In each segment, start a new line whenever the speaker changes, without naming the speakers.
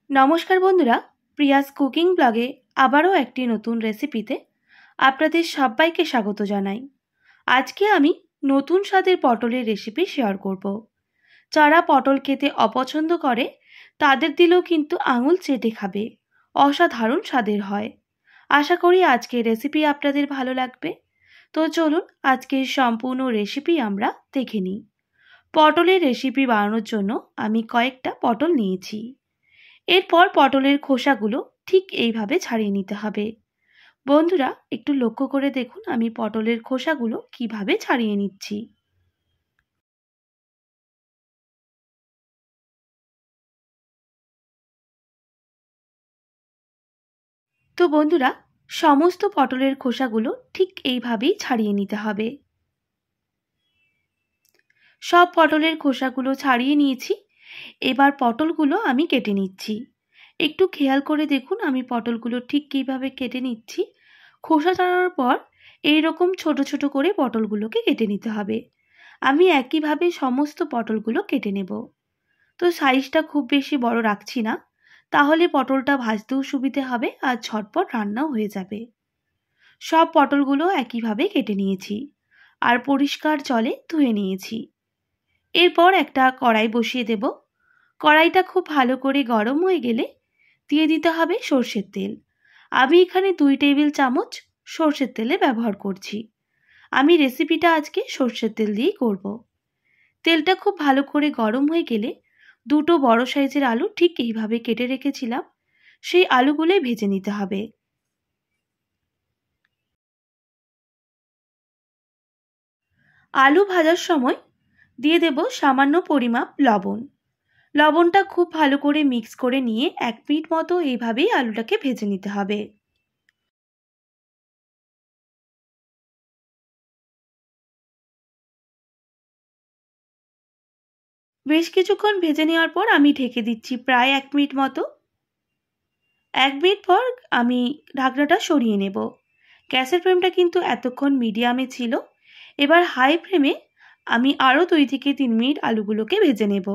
নমস্কার বন্ধুরা, Prius cooking ব্লগে আবারও একটি নতুন রেসিপিতে আপনাদের সবাইকে স্বাগত জানাই। আজকে আমি নতুন স্বাদের পটলের রেসিপি শেয়ার করব। যারা পটল খেতে অপছন্দ করে তাদের দিলেও কিন্তু আঙুল চেটে খাবে, অসাধারণ স্বাদের হয়। আশা করি আজকের রেসিপি আপনাদের ভালো লাগবে। তো চলুন আজকের সম্পূর্ণ রেসিপি আমরা দেখে নিই। পটলের রেসিপি বানানোর জন্য আমি কয়েকটা পটল নিয়েছি। এরপর পটলের খোসাগুলো ঠিক এইভাবে ছাড়িয়ে নিতে হবে। বন্ধুরা, একটু লক্ষ্য করে দেখুন আমি পটলের খোসাগুলো কিভাবে ছাড়িয়ে নিচ্ছি। তো বন্ধুরা, সমস্ত পটলের খোসাগুলো ঠিক এইভাবেই ছাড়িয়ে নিতে হবে। সব পটলের খোসাগুলো ছাড়িয়ে নিয়েছি। এবার পটলগুলো আমি কেটে নিচ্ছি। একটু খেয়াল করে দেখুন আমি পটলগুলো ঠিক কিভাবে কেটে নিচ্ছি। খোসা ছাড়ানোর পর এইরকম ছোট ছোট করে পটলগুলোকে কেটে নিতে হবে। আমি একইভাবে সমস্ত পটলগুলো কেটে নেব। তো সাইজটা খুব বেশি বড় রাখছি না, তাহলে পটলটা ভাজতেও সুবিধে হবে আর ঝটপট রান্নাও হয়ে যাবে। সব পটলগুলো একইভাবে কেটে নিয়েছি আর পরিষ্কার জলে ধুয়ে নিয়েছি। এরপর একটা কড়াই বসিয়ে দেব। কড়াইটা খুব ভালো করে গরম হয়ে গেলে দিয়ে দিতে হবে সর্ষের তেল। আমি এখানে 2 টেবিল চামচ সর্ষের তেলে ব্যবহার করছি। আমি রেসিপিটা আজকে সর্ষের তেল দিয়েই করব। তেলটা খুব ভালো করে গরম হয়ে গেলে দুটো বড় সাইজের আলু ঠিক এইভাবে কেটে রেখেছিলাম, সেই আলুগুলোই ভেজে নিতে হবে। আলু ভাজার সময় দিয়ে দেব সামান্য পরিমাপ লবণ। লবণটা খুব ভালো করে মিক্স করে নিয়ে 1 মিনিট মতো এইভাবেই আলুটাকে ভেজে নিতে হবে। বেশ কিছুক্ষণ ভেজে নেওয়ার পর আমি ঢেকে দিচ্ছি প্রায় 1 মিনিট মতো। 1 মিনিট পর আমি ঢাকনাটা সরিয়ে নেব। গ্যাসের ফ্লেমটা কিন্তু এতক্ষণ মিডিয়ামে ছিল। এবার হাই ফ্লেমে আমি আরও 2 থেকে 3 মিনিট আলুগুলোকে ভেজে নেব।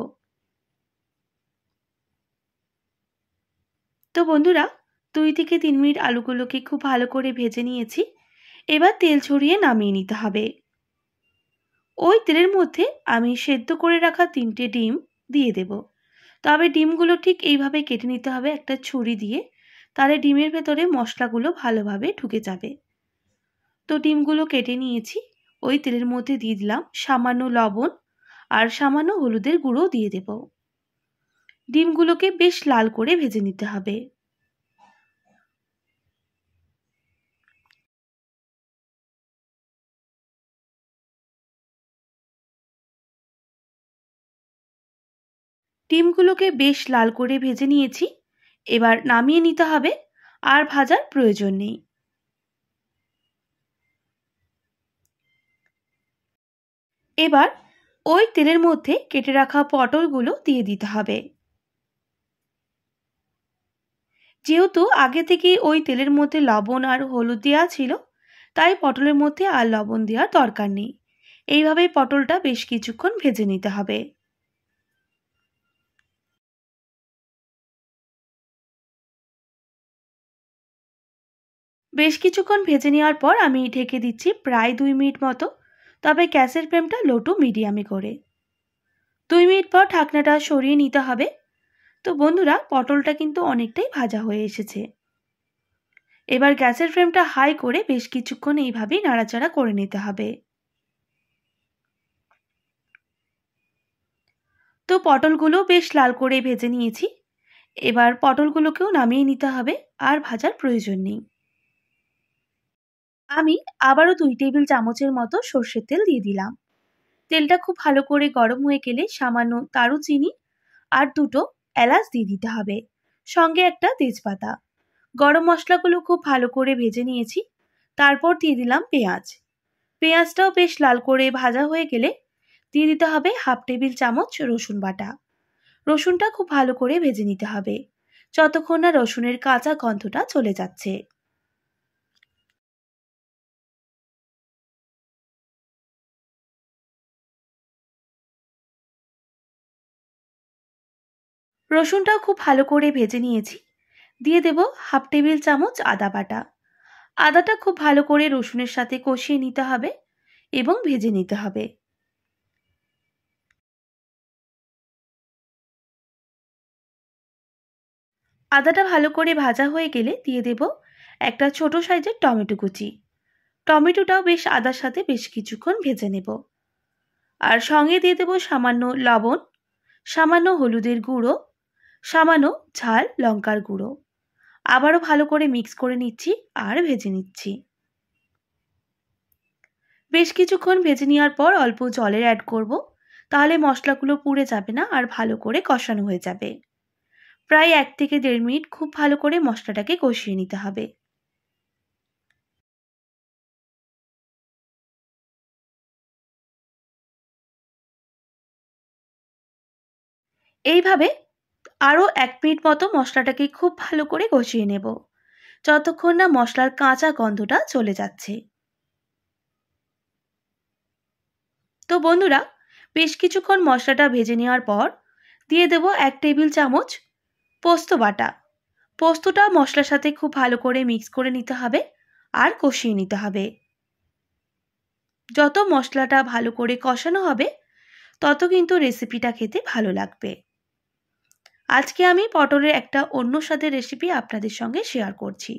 তো বন্ধুরা, 2 থেকে 3 মিনিট আলুগুলোকে খুব ভালো করে ভেজে নিয়েছি। এবার তেল ছড়িয়ে নামিয়ে নিতে হবে। ওই তেলের মধ্যে আমি সেদ্ধ করে রাখা 3টে ডিম দিয়ে দেব। তবে ডিমগুলো ঠিক এইভাবে কেটে নিতে হবে একটা ছুরি দিয়ে, তাহলে ডিমের ভেতরে মশলাগুলো ভালোভাবে ঢুকে যাবে। তো ডিমগুলো কেটে নিয়েছি। ওই তেলের মধ্যে দিয়ে দিলাম সামান্য লবণ আর সামান্য হলুদের গুঁড়ো দিয়ে দেব। ডিমগুলোকে বেশ লাল করে ভেজে নিতে হবে। ডিমগুলোকে বেশ লাল করে ভেজে নিয়েছি। এবার নামিয়ে নিতে হবে, আর ভাজার প্রয়োজন নেই। এবার ওই তেলের মধ্যে কেটে রাখা পটলগুলো দিয়ে দিতে হবে। যেহেতু আগে থেকেই ওই তেলের মধ্যে লবণ আর হলুদ দেওয়া ছিল, তাই পটলের মধ্যে আর লবণ দেওয়ার দরকার নেই। এইভাবেই পটলটা বেশ কিছুক্ষণ ভেজে নিতে হবে। বেশ কিছুক্ষণ ভেজে নেওয়ার পর আমি ঢেকে দিচ্ছি প্রায় 2 মিনিট মতো, তবে গ্যাসের ফ্লেমটা লো টু মিডিয়ামে করে। 2 মিনিট পর ঢাকনাটা সরিয়ে নিতে হবে। তো বন্ধুরা, পটলটা কিন্তু অনেকটাই ভাজা হয়ে এসেছে। এবার গ্যাসের ফ্লেমটা হাই করে বেশ কিছুক্ষণ এইভাবেই নাড়াচাড়া করে নিতে হবে। তো পটলগুলো বেশ লাল করে ভেজে নিয়েছি। এবার পটলগুলোকেও নামিয়ে নিতে হবে, আর ভাজার প্রয়োজন নেই। আমি আবারও 2 টেবিল চামচের মতো সর্ষের তেল দিয়ে দিলাম। তেলটা খুব ভালো করে গরম হয়ে গেলে সামান্য দারুচিনি আর দুটো এলাচ দিয়ে দিতে হবে, সঙ্গে একটা তেজপাতা। গরম মশলাগুলো খুব ভালো করে ভেজে নিয়েছি। তারপর দিয়ে দিলাম পেঁয়াজ। পেঁয়াজটাও বেশ লাল করে ভাজা হয়ে গেলে দিয়ে দিতে হবে হাফ টেবিল চামচ রসুন বাটা। রসুনটা খুব ভালো করে ভেজে নিতে হবে, যতক্ষণ না রসুনের কাঁচা গন্ধটা চলে যাচ্ছে। রসুনটাও খুব ভালো করে ভেজে নিয়েছি। দিয়ে দেব হাফ টেবিল চামচ আদা বাটা। আদাটা খুব ভালো করে রসুনের সাথে কষিয়ে নিতে হবে এবং ভেজে নিতে হবে। আদাটা ভালো করে ভাজা হয়ে গেলে দিয়ে দেব একটা ছোট সাইজের টমেটো কুচি। টমেটোটাও বেশ আদার সাথে বেশ কিছুক্ষণ ভেজে নেব। আর সঙ্গে দিয়ে দেব সামান্য লবণ, সামান্য হলুদের গুঁড়ো, সামান্য ঝাল লঙ্কার গুঁড়ো। আবারও ভালো করে মিক্স করে নিচ্ছি আর ভেজে নিচ্ছি। বেশ কিছুক্ষণ ভেজে নেওয়ার পর অল্প জলের অ্যাড করব, তাহলে মশলাগুলো পুড়ে যাবে না আর ভালো করে কষানো হয়ে যাবে। প্রায় 1 থেকে 1.5 মিনিট খুব ভালো করে মশলাটাকে কষিয়ে নিতে হবে। এইভাবে আরও 1 মিনিট মতো মশলাটাকে খুব ভালো করে কষিয়ে নেব, যতক্ষণ না মশলার কাঁচা গন্ধটা চলে যাচ্ছে। তো বন্ধুরা, বেশ কিছুক্ষণ মশলাটা ভেজে নেওয়ার পর দিয়ে দেব 1 টেবিল চামচ পোস্ত বাটা। পোস্তটা মশলার সাথে খুব ভালো করে মিক্স করে নিতে হবে আর কষিয়ে নিতে হবে। যত মশলাটা ভালো করে কষানো হবে তত কিন্তু রেসিপিটা খেতে ভালো লাগবে। আজকে আমি পটলের একটা অন্য স্বাদের রেসিপি আপনাদের সঙ্গে শেয়ার করছি।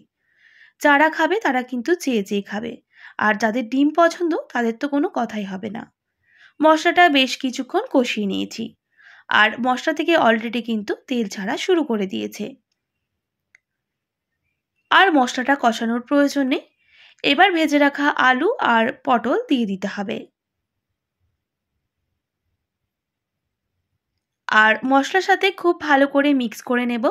যারা খাবে তারা কিন্তু চেয়ে চেয়ে খাবে, আর যাদের ডিম পছন্দ তাদের তো কোনো কথাই হবে না। মশলাটা বেশ কিছুক্ষণ কষিয়ে নিয়েছি, আর মশলা থেকে অলরেডি কিন্তু তেল ছাড়া শুরু করে দিয়েছে। আর মশলাটা কষানোর প্রয়োজন নেই। এবার ভেজে রাখা আলু আর পটল দিয়ে দিতে হবে। আর মশলার সাথে খুব ভালো করে মিক্স করে নেব।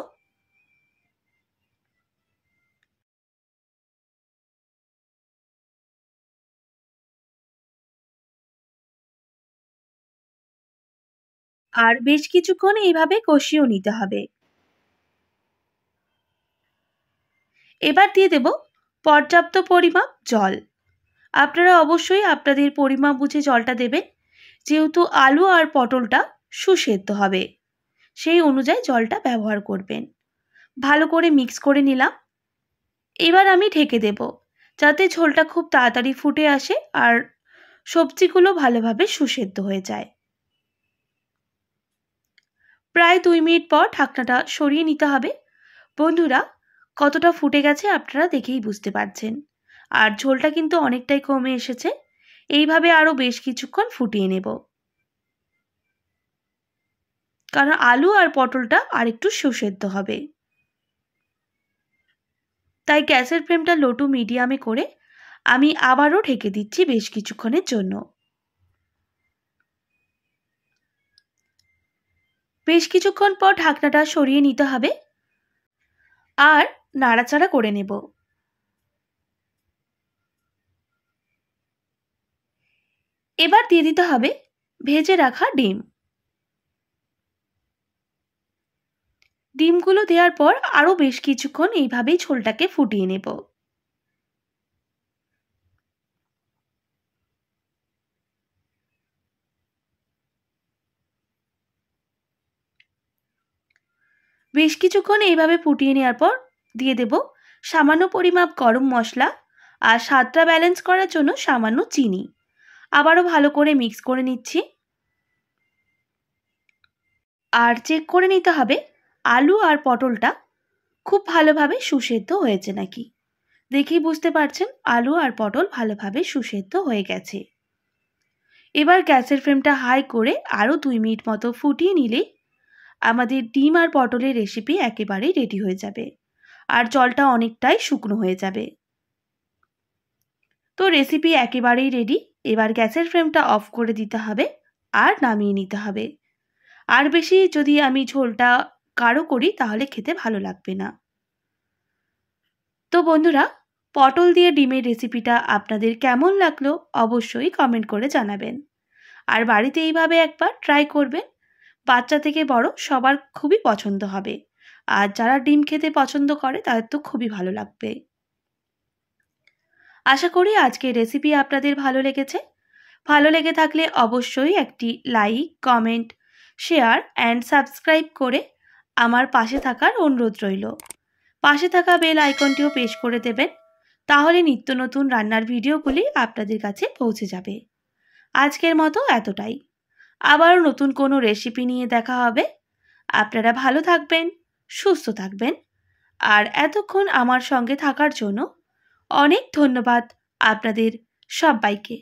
আর বেশ কিছুক্ষণ এইভাবে কষিয়েও নিতে হবে। এবার দিয়ে দেব পর্যাপ্ত পরিমাপ জল। আপনারা অবশ্যই আপনাদের পরিমাপ বুঝে জলটা দেবেন, যেহেতু আলু আর পটলটা সুসেদ্ধ হবে, সেই অনুযায়ী জলটা ব্যবহার করবেন। ভালো করে মিক্স করে নিলাম। এবার আমি ঢেকে দেব, যাতে ঝোলটা খুব তাড়াতাড়ি ফুটে আসে আর সবজিগুলো ভালোভাবে সুসেদ্ধ হয়ে যায়। প্রায় 2 মিনিট পর ঢাকনাটা সরিয়ে নিতে হবে। বন্ধুরা, কতটা ফুটে গেছে আপনারা দেখেই বুঝতে পারছেন। আর ঝোলটা কিন্তু অনেকটাই কমে এসেছে। এইভাবে আরও বেশ কিছুক্ষণ ফুটিয়ে নেব, কারণ আলু আর পটলটা আরেকটু সুসেদ্ধ হবে। তাই গ্যাসের ফ্লেমটা লো টু মিডিয়ামে করে আমি আবারও ঢেকে দিচ্ছি বেশ কিছুক্ষণের জন্য। বেশ কিছুক্ষণ পর ঢাকনাটা সরিয়ে নিতে হবে আর নাড়াচাড়া করে নেব। এবার দিয়ে দিতে হবে ভেজে রাখা ডিম। ডিমগুলো দেওয়ার পর আরও বেশ কিছুক্ষণ এইভাবেই ঝোলটাকে ফুটিয়ে নেব। বেশ কিছুক্ষণ এইভাবে ফুটিয়ে নেওয়ার পর দিয়ে দেব সামান্য পরিমাপ গরম মশলা আর স্বাদটা ব্যালেন্স করার জন্য সামান্য চিনি। আবারও ভালো করে মিক্স করে নিচ্ছি। আর চেক করে নিতে হবে আলু আর পটলটা খুব ভালোভাবে সুসেদ্ধ হয়েছে নাকি। দেখেই বুঝতে পারছেন আলু আর পটল ভালোভাবে সুসেদ্ধ হয়ে গেছে। এবার গ্যাসের ফ্লেমটা হাই করে আরও 2 মিনিট মতো ফুটিয়ে নিলেই আমাদের ডিম আর পটলের রেসিপি একেবারেই রেডি হয়ে যাবে, আর জলটা অনেকটাই শুকনো হয়ে যাবে। তো রেসিপি একেবারেই রেডি। এবার গ্যাসের ফ্লেমটা অফ করে দিতে হবে আর নামিয়ে নিতে হবে। আর বেশি যদি আমি ঝোলটা গাঢ় করি তাহলে খেতে ভালো লাগবে না। তো বন্ধুরা, পটল দিয়ে ডিমের রেসিপিটা আপনাদের কেমন লাগলো অবশ্যই কমেন্ট করে জানাবেন। আর বাড়িতে এইভাবে একবার ট্রাই করবেন। বাচ্চা থেকে বড় সবার খুবই পছন্দ হবে। আর যারা ডিম খেতে পছন্দ করে তাদের তো খুবই ভালো লাগবে। আশা করি আজকের রেসিপি আপনাদের ভালো লেগেছে। ভালো লেগে থাকলে অবশ্যই একটি like, comment, share and subscribe করে আমার পাশে থাকার অনুরোধ রইল। পাশে থাকা বেল আইকনটিও প্রেস করে দেবেন, তাহলে নিত্য নতুন রান্নার ভিডিওগুলি আপনাদের কাছে পৌঁছে যাবে। আজকের মতো এতটাই। আবারও নতুন কোনো রেসিপি নিয়ে দেখা হবে। আপনারা ভালো থাকবেন, সুস্থ থাকবেন। আর এতক্ষণ আমার সঙ্গে থাকার জন্য অনেক ধন্যবাদ আপনাদের সবাইকে।